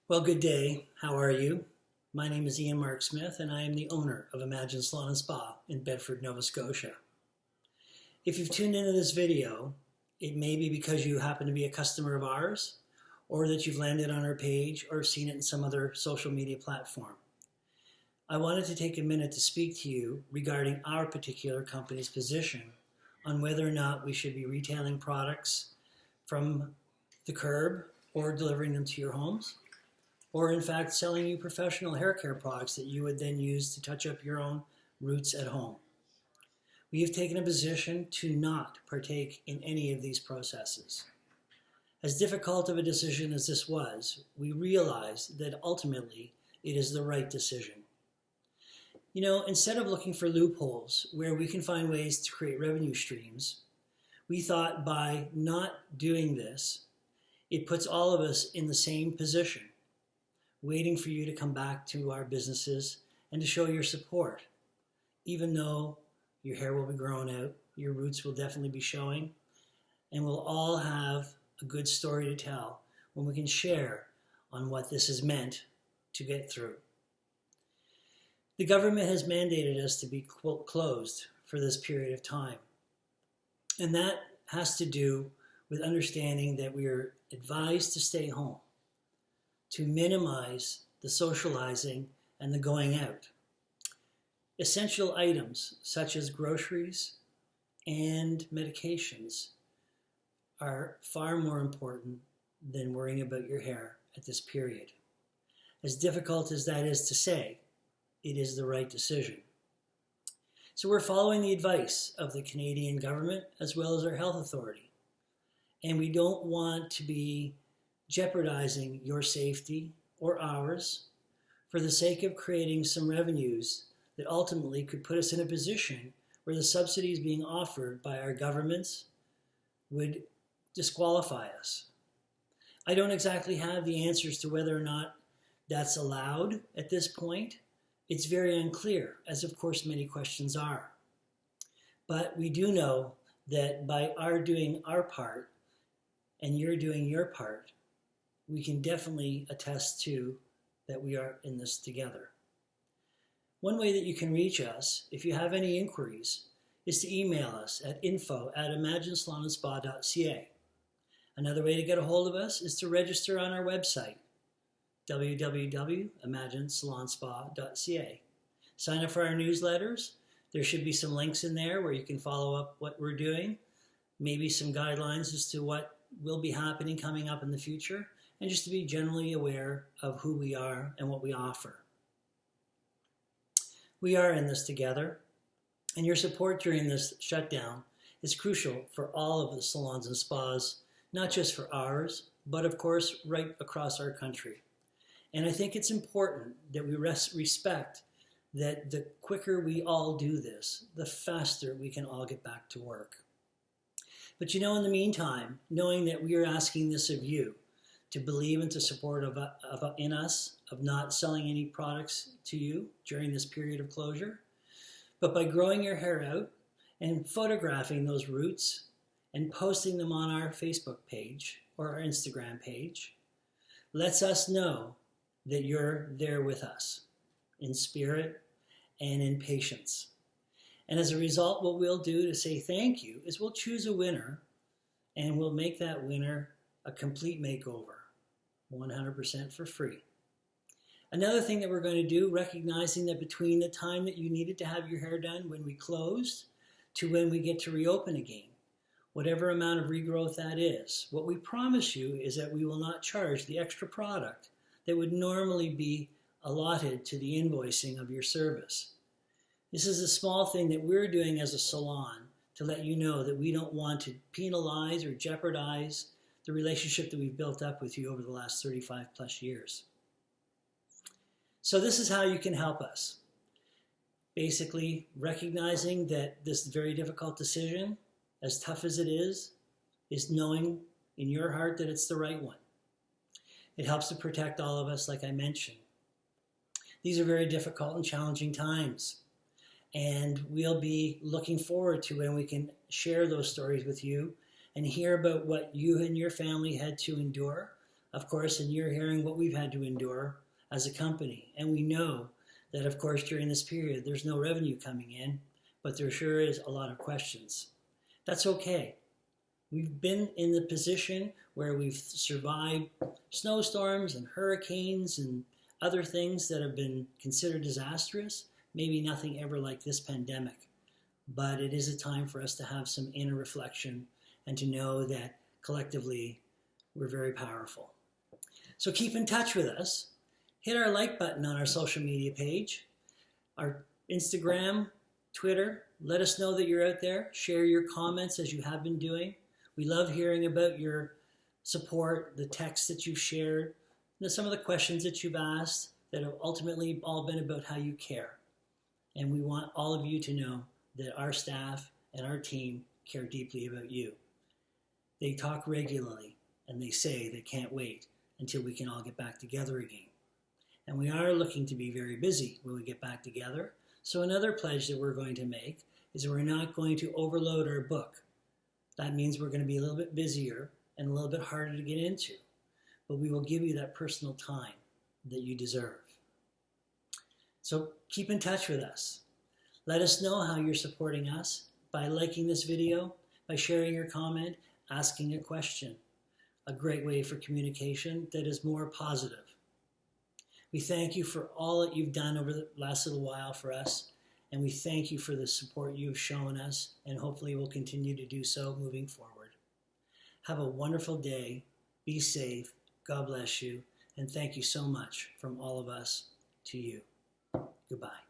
Well, good day. How are you? My name is Ian Mark Smith, and I am the owner of Imagine Salon Spa in Bedford, Nova Scotia. If you've tuned into this video, it may be because you happen to be a customer of ours, or that you've landed on our page or seen it in some other social media platform. I wanted to take a minute to speak to you regarding our particular company's position on whether or not we should be retailing products from the curb or delivering them to your homes, or in fact selling you professional hair care products that you would then use to touch up your own roots at home. We have taken a position to not partake in any of these processes. As difficult of a decision as this was, we realized that ultimately it is the right decision. You know, instead of looking for loopholes where we can find ways to create revenue streams, we thought by not doing this, it puts all of us in the same position, waiting for you to come back to our businesses and to show your support. Even though your hair will be growing out, your roots will definitely be showing, and we'll all have a good story to tell when we can share on what this has meant to get through. The government has mandated us to be, quote, closed for this period of time. And that has to do with understanding that we are advised to stay home, to minimize the socializing and the going out. Essential items such as groceries and medications are far more important than worrying about your hair at this period. As difficult as that is to say, it is the right decision. So we're following the advice of the Canadian government as well as our health authority. And we don't want to be jeopardizing your safety or ours for the sake of creating some revenues that ultimately could put us in a position where the subsidies being offered by our governments would disqualify us. I don't exactly have the answers to whether or not that's allowed at this point. It's very unclear, as of course many questions are. But we do know that by our doing our part and you're doing your part, we can definitely attest to that we are in this together. One way that you can reach us, if you have any inquiries, is to email us at info@imaginesalonspa.ca. Another way to get a hold of us is to register on our website, www.imaginesalonspa.ca. Sign up for our newsletters. There should be some links in there where you can follow up what we're doing, maybe some guidelines as to what will be happening coming up in the future, and just to be generally aware of who we are and what we offer. We are in this together, and your support during this shutdown is crucial for all of the salons and spas, not just for ours, but of course right across our country. And I think it's important that we respect that the quicker we all do this, the faster we can all get back to work. But you know, in the meantime, knowing that we are asking this of you, to believe and to support in us, of not selling any products to you during this period of closure, but by growing your hair out and photographing those roots and posting them on our Facebook page or our Instagram page, lets us know that you're there with us in spirit and in patience. And as a result, what we'll do to say thank you is we'll choose a winner, and we'll make that winner a complete makeover, 100% for free. Another thing that we're going to do, recognizing that between the time that you needed to have your hair done when we closed to when we get to reopen again, whatever amount of regrowth that is, what we promise you is that we will not charge the extra product that would normally be allotted to the invoicing of your service. This is a small thing that we're doing as a salon to let you know that we don't want to penalize or jeopardize the relationship that we've built up with you over the last 35 plus years. So this is how you can help us. Basically, recognizing that this very difficult decision, as tough as it is knowing in your heart that it's the right one. It helps to protect all of us, like I mentioned. These are very difficult and challenging times, and we'll be looking forward to when we can share those stories with you and hear about what you and your family had to endure of course, and you're hearing what we've had to endure as a company. And we know that, of course, during this period, there's no revenue coming in, but there sure is a lot of questions. That's okay. We've been in the position where we've survived snowstorms and hurricanes and other things that have been considered disastrous. Maybe nothing ever like this pandemic. But it is a time for us to have some inner reflection and to know that collectively we're very powerful. So keep in touch with us. Hit our like button on our social media page, our Instagram, Twitter. Let us know that you're out there. Share your comments as you have been doing. We love hearing about your support, the texts that you've shared, and some of the questions that you've asked that have ultimately all been about how you care. And we want all of you to know that our staff and our team care deeply about you. They talk regularly and they say they can't wait until we can all get back together again. And we are looking to be very busy when we get back together. So another pledge that we're going to make is we're not going to overload our book. That means we're going to be a little bit busier and a little bit harder to get into. But we will give you that personal time that you deserve. So keep in touch with us. Let us know how you're supporting us by liking this video, by sharing your comment, asking a question. A great way for communication that is more positive. We thank you for all that you've done over the last little while for us, and we thank you for the support you've shown us, and hopefully we'll continue to do so moving forward. Have a wonderful day. Be safe. God bless you, and thank you so much from all of us to you. Goodbye.